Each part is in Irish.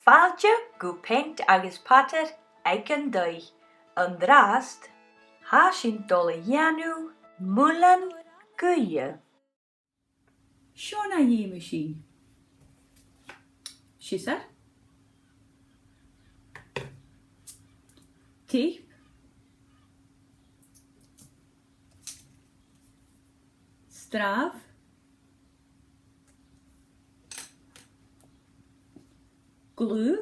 Fáilte go peint agus patar ag an dóigh. An drást, há sin dul a dhéanú múlan guaille. Seán a dhéime sin. Sisar. Tape. Straaf. Glue.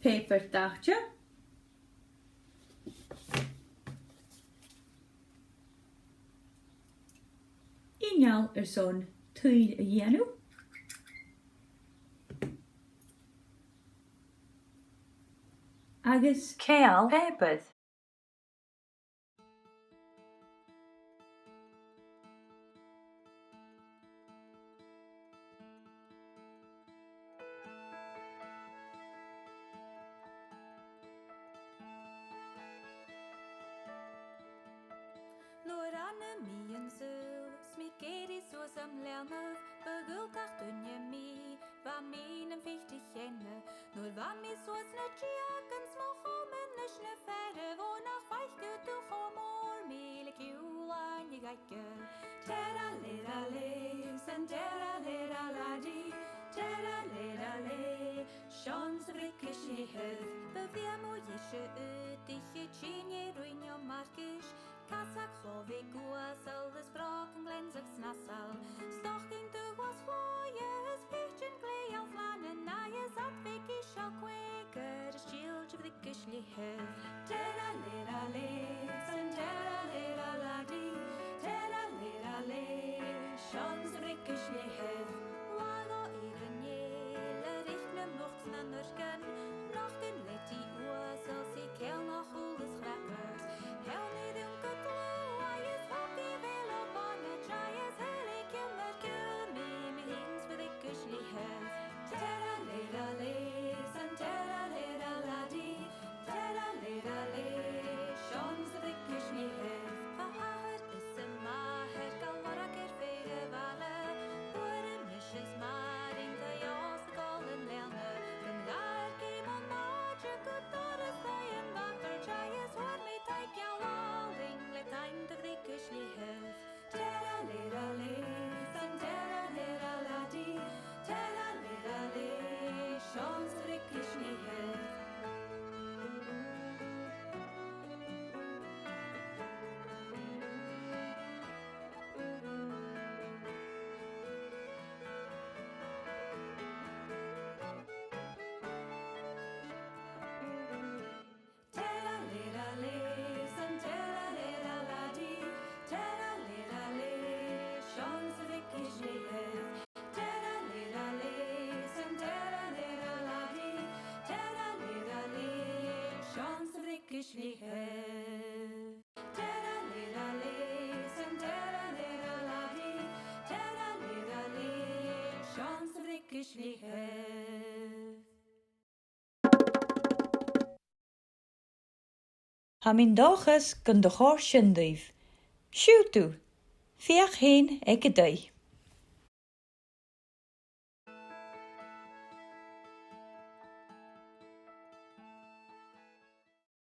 Pepertachje. Inal zo'n tuil dhéanú. Agus Céal pépad. Nuair anna mí an súl, smí géirí suas am leanmh, bagulcach dunne mí, bha mí an fichte chénne. Nuair bha mí suas na tíag an smochomen is na ferre, bhó nach feichte tú chomór mí le ciúlain i gaice. Tera lera le, san tera lera ladi, tera lera le, Sean sa brickish ni hydd, byfiam o ysio ydych tíine rwynio margish, Casac chlofi gwas al ys broc yn glensach snasal, Stochyn dy was fwyas, Pigeon glei al flan yn naias at fig isio gweger, Stiel dy brickish ni hydd. Tera lera le, san tera lera ladi, tera lera le, Sean sa brickish ni hydd. Wago i'r niel, yr ich na mwch na nyrgen, Noch gyn leti was al si cael na chwl ys chlappers, Hel ni ddim gydlw, Aies hopi fel o bonne, Jaies helig ym yr gymmi, Mi hins fydd ik ysli hydd. Tera lera le, san tera lera ladi, Tera lera le, Sean fydd ik ysli hydd. Pa haher is y maher, Galorag feir y fale, Bwyr y misys maring, Gaios y gol yn leilne, Gymgair gym o'n madre, Gydor ys ddau yn fater, Jaies hwyr mi taig iawaling, Le taim dy frig ysli hydd. Tera lera le, san tera lera ladi, Tera lera le, Sean frig ysli hydd. Tera lera le, san tera lera ladi, Tera lera le, Sean frig ysli hydd. Tera lera le, san tera lera ladi, Tera lera le, Sean frig ysli hydd. Tera lera le, san tera lera ladi, Tera lera le, Sean frig ysli hydd. Ha min dochas gan de chór sindaíh. Siú tú, fiach héin ag a dóigh.